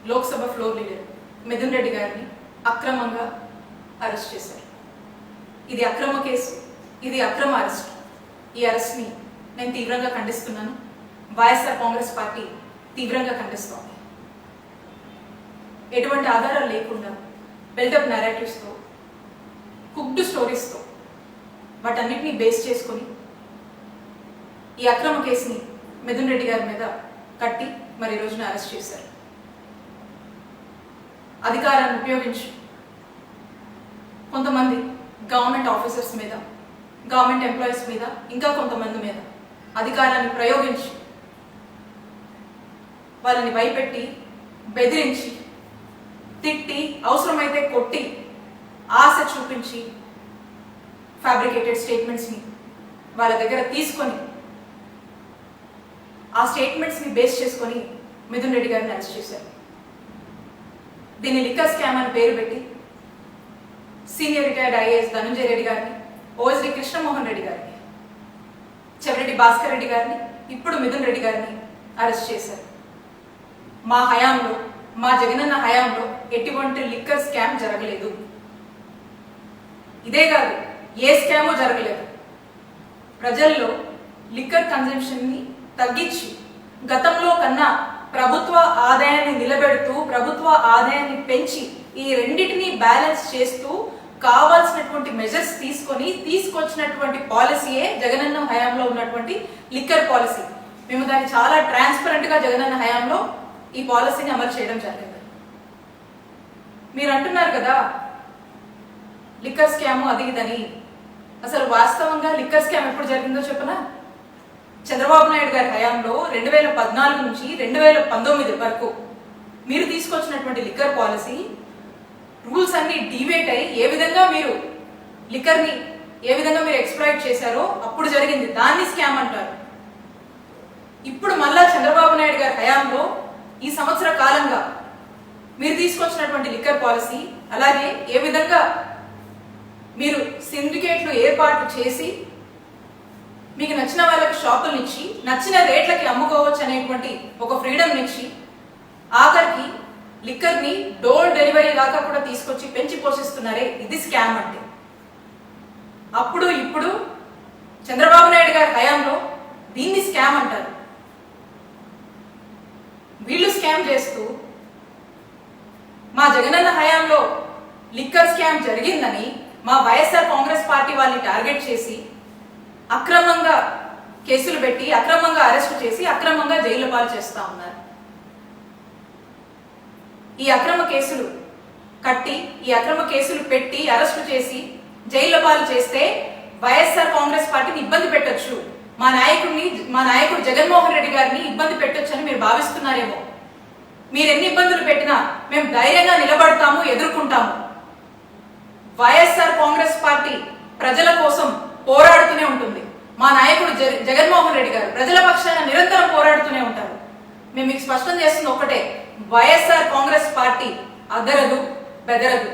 Lok Sabha floor leader Mithun Reddy గారిని అక్రమంగా arrest చేశారు. ఇది అక్రమ కేసు, ఇది అక్రమ అరెస్ట్. ఈ అరెస్ట్ని నేను తీవ్రంగా ఖండిస్తున్నాను. వైఎస్ఆర్ కాంగ్రెస్ పార్టీ తీవ్రంగా ఖండిస్తోంది. ఎటువంటి ఆధారాలు లేకుండా బిల్డప్ narratives-తో, కుక్డ్ స్టోరీస్తో వాటన్నిటిని బేస్ చేసుకొని ఈ అక్రమ కేసుని మిథున్ రెడ్డి గారి మీద కట్టి మరి రోజున అరెస్ట్ చేశారు. అధికారాన్ని ఉపయోగించి కొంతమంది గవర్నమెంట్ ఆఫీసర్స్ మీద, గవర్నమెంట్ ఎంప్లాయీస్ మీద, ఇంకా కొంతమంది మీద అధికారాన్ని ప్రయోగించి వాళ్ళని భయపెట్టి, బెదిరించి, తిట్టి, అవసరమైతే కొట్టి, ఆశ చూపించి ఫ్యాబ్రికేటెడ్ స్టేట్మెంట్స్ని వాళ్ళ దగ్గర తీసుకొని ఆ స్టేట్మెంట్స్ని బేస్ చేసుకొని మిథున్ రెడ్డి గారిని అరెస్ట్ చేశారు. దీన్ని లిక్కర్ స్కామ్ అని పేరు పెట్టి senior retired IAS Dhananjaya Reddy గారిని, ఓఎస్డి కృష్ణమోహన్ రెడ్డి గారిని, చెవిరెడ్డి భాస్కర్ రెడ్డి గారిని, ఇప్పుడు మిథున్ రెడ్డి గారిని అరెస్ట్ చేశారు. మా హయాంలో, మా జగనన్న హయాంలో ఎటువంటి లిక్కర్ స్కామ్ జరగలేదు. ఇదే కాదు, ఏ స్కామో జరగలేదు. ప్రజల్లో లిక్కర్ కన్జంప్షన్ని తగ్గించి గతంలో కన్నా ప్రభుత్వ ఆదాయాన్ని నిలబెడుతూ, ప్రభుత్వ ఆదాయాన్ని పెంచి, ఈ రెండింటిని బ్యాలెన్స్ చేస్తూ కావాల్సినటువంటి మెజర్స్ తీసుకొచ్చినటువంటి పాలసీయే జగనన్న హయాంలో ఉన్నటువంటి లిక్కర్ పాలసీ. మేము దాన్ని చాలా ట్రాన్స్పరెంట్ గా జగనన్న హయాంలో ఈ పాలసీని అమలు చేయడం జరిగింది. మీరు అంటున్నారు కదా లిక్కర్ స్కామ్ అది ఇదని. అసలు వాస్తవంగా లిక్కర్ స్కామ్ ఎప్పుడు జరిగిందో చెప్పనా? చంద్రబాబు నాయుడు గారి హయాంలో 2014 నుంచి 2019 వరకు మీరు తీసుకొచ్చినటువంటి లిక్కర్ పాలసీ రూల్స్ అన్ని డివేట్ అయ్యి ఏ విధంగా మీరు లిక్కర్ని ఏ విధంగా మీరు ఎక్స్ప్లాయిట్ చేశారో అప్పుడు జరిగింది. దాన్ని స్కామ్ అంటారు. ఇప్పుడు మళ్ళా చంద్రబాబు నాయుడు గారి హయాంలో ఈ సంవత్సర కాలంగా మీరు తీసుకొచ్చినటువంటి లిక్కర్ పాలసీ, అలాగే ఏ విధంగా మీరు సిండికేట్లు ఏర్పాటు చేసి మీకు నచ్చిన వాళ్ళకి షాపులు ఇచ్చి నచ్చిన రేట్లకి అమ్ముకోవచ్చు అనేటువంటి ఒక ఫ్రీడమ్ ఇచ్చి ఆఖరికి లిక్కర్ని డోర్ డెలివరీ దాకా కూడా తీసుకొచ్చి పెంచి పోషిస్తున్నారే, ఇది స్కామ్ అంటే. అప్పుడు ఇప్పుడు చంద్రబాబు నాయుడు గారి హయాంలో దీన్ని స్కామ్ అంటారు. వీళ్ళు స్కామ్ చేస్తూ మా జగనన్న హయాంలో లిక్కర్ స్కామ్ జరిగిందని మా వైఎస్ఆర్ కాంగ్రెస్ పార్టీ వాళ్ళని టార్గెట్ చేసి అక్రమంగా కేసులు పెట్టి, అక్రమంగా అరెస్టు చేసి, అక్రమంగా జైలు పాలు చేస్తా ఉన్నారు. ఈ అక్రమ కేసులు కట్టి, ఈ అక్రమ కేసులు పెట్టి అరెస్టు చేసి జైలు పాలు చేస్తే వైఎస్ఆర్ కాంగ్రెస్ పార్టీని ఇబ్బంది పెట్టొచ్చు, మా నాయకుడు జగన్మోహన్ రెడ్డి గారిని ఇబ్బంది పెట్టొచ్చు అని మీరు భావిస్తున్నారేమో. మీరు ఎన్ని ఇబ్బందులు పెట్టినా మేము ధైర్యంగా నిలబడతాము, ఎదుర్కొంటాము. వైఎస్ఆర్ కాంగ్రెస్ పార్టీ ప్రజల కోసం పోరాడుతూనే ఉంటుంది. మా నాయకుడు జగన్మోహన్ రెడ్డి గారు ప్రజల పక్షాన నిరంతరం పోరాడుతూనే ఉంటారు. మేము మీకు స్పష్టం చేస్తుంది ఒక్కటే, వైఎస్ఆర్ కాంగ్రెస్ పార్టీ అదరదు, బెదరదు.